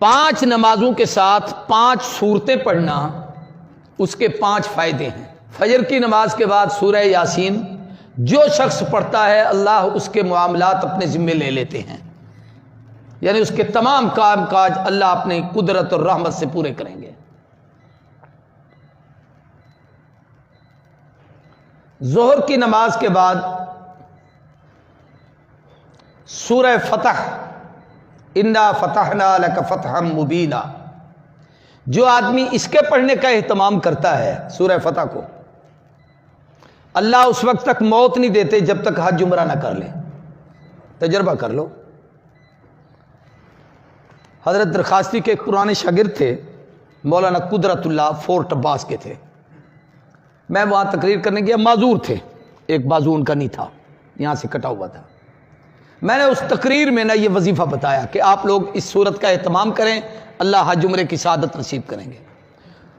5 نمازوں کے ساتھ 5 سورتیں پڑھنا، اس کے 5 فائدے ہیں۔ فجر کی نماز کے بعد سورہ یاسین جو شخص پڑھتا ہے اللہ اس کے معاملات اپنے ذمے لے لیتے ہیں، یعنی اس کے تمام کام کاج اللہ اپنی قدرت اور رحمت سے پورے کریں گے۔ ظہر کی نماز کے بعد سورہ فتح، انا فتحنا لک فتحا مبینا، جو آدمی اس کے پڑھنے کا اہتمام کرتا ہے سورہ فتح کو، اللہ اس وقت تک موت نہیں دیتے جب تک حج عمرہ نہ کر لے۔ تجربہ کر لو۔ حضرت درخواستی کے ایک پرانے شاگرد تھے، مولانا قدرت اللہ، فورٹ عباس کے تھے۔ میں وہاں تقریر کرنے گیا، معذور تھے، ایک بازو ان کا نہیں تھا، یہاں سے کٹا ہوا تھا۔ میں نے اس تقریر میں یہ وظیفہ بتایا کہ آپ لوگ اس صورت کا اہتمام کریں، اللہ حج عمرے کی سعادت نصیب کریں گے۔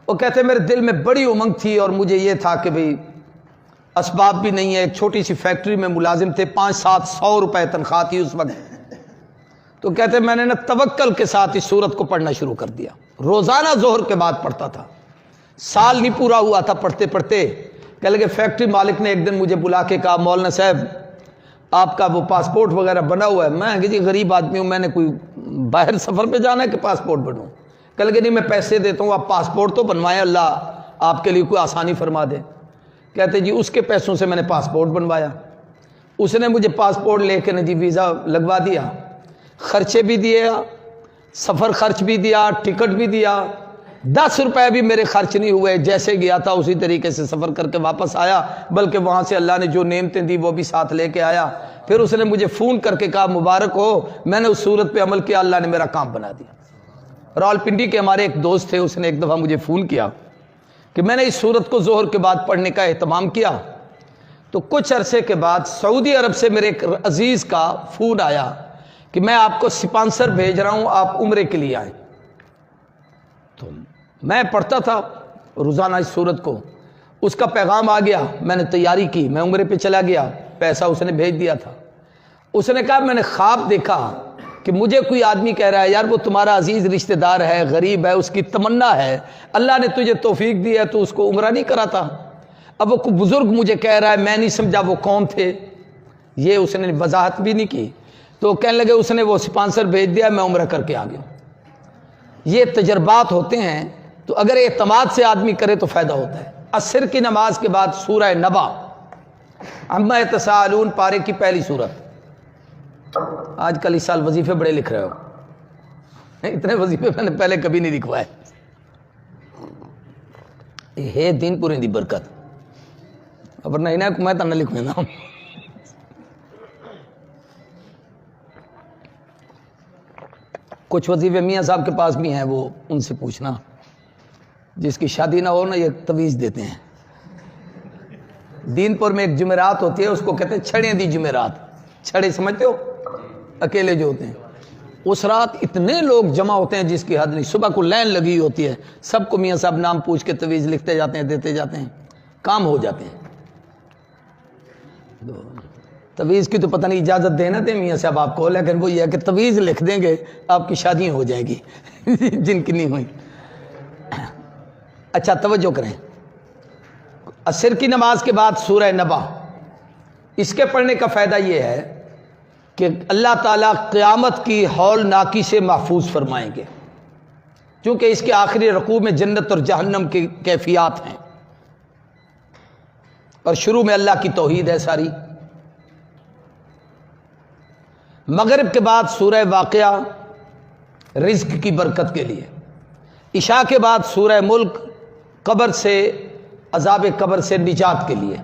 وہ کہتے میرے دل میں بڑی امنگ تھی اور مجھے یہ تھا کہ بھئی اسباب بھی نہیں ہے، ایک چھوٹی سی فیکٹری میں ملازم تھے، 500-700 روپے تنخواہ تھی اس وقت۔ تو کہتے میں نے توکل کے ساتھ اس سورت کو پڑھنا شروع کر دیا، روزانہ ظہر کے بعد پڑھتا تھا۔ سال نہیں پورا ہوا تھا پڑھتے پڑھتے، کہنے لگے فیکٹری مالک نے ایک دن مجھے بلا کے کہا مولانا صاحب آپ کا وہ پاسپورٹ وغیرہ بنا ہوا ہے۔ میں کہ جی غریب آدمی ہوں، میں نے کوئی باہر سفر پہ جانا ہے کہ پاسپورٹ بنوں؟ کہنے لگے نہیں میں پیسے دیتا ہوں، آپ پاسپورٹ تو بنوائیں، اللہ آپ کے لیے کوئی آسانی فرما دے۔ کہتے جی اس کے پیسوں سے میں نے پاسپورٹ بنوایا، اس نے مجھے پاسپورٹ لے کے جی ویزا لگوا دیا، خرچے بھی دیے، سفر خرچ بھی دیا، ٹکٹ بھی دیا، 10 روپے بھی میرے خرچ نہیں ہوئے، جیسے گیا تھا اسی طریقے سے سفر کر کے واپس آیا، بلکہ وہاں سے اللہ نے جو نعمتیں دی وہ بھی ساتھ لے کے آیا۔ پھر اس نے مجھے فون کر کے کہا مبارک ہو، میں نے اس صورت پہ عمل کیا، اللہ نے میرا کام بنا دیا۔ راولپنڈی کے ہمارے ایک دوست تھے، اس نے ایک دفعہ مجھے فون کیا کہ میں نے اس صورت کو ظہر کے بعد پڑھنے کا اہتمام کیا، تو کچھ عرصے کے بعد سعودی عرب سے میرے ایک عزیز کا فون آیا کہ میں آپ کو سپانسر بھیج رہا ہوں، آپ عمرے کے لیے آئیں۔ تو میں پڑھتا تھا روزانہ اس صورت کو، اس کا پیغام آ گیا، میں نے تیاری کی، میں عمرے پہ چلا گیا، پیسہ اس نے بھیج دیا تھا۔ اس نے کہا میں نے خواب دیکھا کہ مجھے کوئی آدمی کہہ رہا ہے یار وہ تمہارا عزیز رشتہ دار ہے، غریب ہے، اس کی تمنا ہے، اللہ نے تجھے توفیق دی ہے تو اس کو عمرہ نہیں کراتا۔ اب وہ کوئی بزرگ مجھے کہہ رہا ہے، میں نہیں سمجھا وہ کون تھے، یہ اس نے وضاحت بھی نہیں کی۔ تو کہنے لگے اس نے وہ سپانسر بھیج دیا، میں عمرہ کر کے آ گیا۔ یہ تجربات ہوتے ہیں، تو اگر اعتماد سے آدمی کرے تو فائدہ ہوتا ہے۔ عصر کی نماز کے بعد سورہ نبا، عما یتساءلون پارے کی پہلی سورت۔ آج کل اس سال وظیفے بڑے لکھ رہے ہو، اتنے وظیفے میں نے پہلے کبھی نہیں لکھوائے۔ یہ دین پورے دی برکت، ورنہ انہیں کو میں تو نہ لکھوں نا۔ کچھ وظیفے میاں صاحب کے پاس بھی ہیں، وہ ان سے پوچھنا، جس کی شادی نہ ہو نا یہ تویز دیتے ہیں۔ دین پور میں ایک جمعرات ہوتی ہے، اس کو کہتے ہیں چھڑیں دی جمعرات، چھڑے سمجھتے ہو اکیلے جو ہوتے ہیں، اس رات اتنے لوگ جمع ہوتے ہیں جس کی حد نہیں، صبح کو لائن لگی ہوتی ہے، سب کو میاں صاحب نام پوچھ کے تویز لکھتے جاتے ہیں، دیتے جاتے ہیں، کام ہو جاتے ہیں۔ تویز کی تو پتہ نہیں اجازت دینا دیں میاں صاحب آپ کو، لیکن وہ یہ ہے کہ تویز لکھ دیں گے آپ کی شادی ہو جائے گی جن کی نہیں ہوئی۔ اچھا توجہ کریں، عصر کی نماز کے بعد سورہ نبا، اس کے پڑھنے کا فائدہ یہ ہے کہ اللہ تعالیٰ قیامت کی ہول ناکی سے محفوظ فرمائیں گے، کیونکہ اس کے آخری رکوع میں جنت اور جہنم کی کیفیات ہیں، اور شروع میں اللہ کی توحید ہے ساری۔ مغرب کے بعد سورہ واقعہ رزق کی برکت کے لیے، عشاء کے بعد سورہ ملک قبر سے، عذاب قبر سے نجات کے لیے۔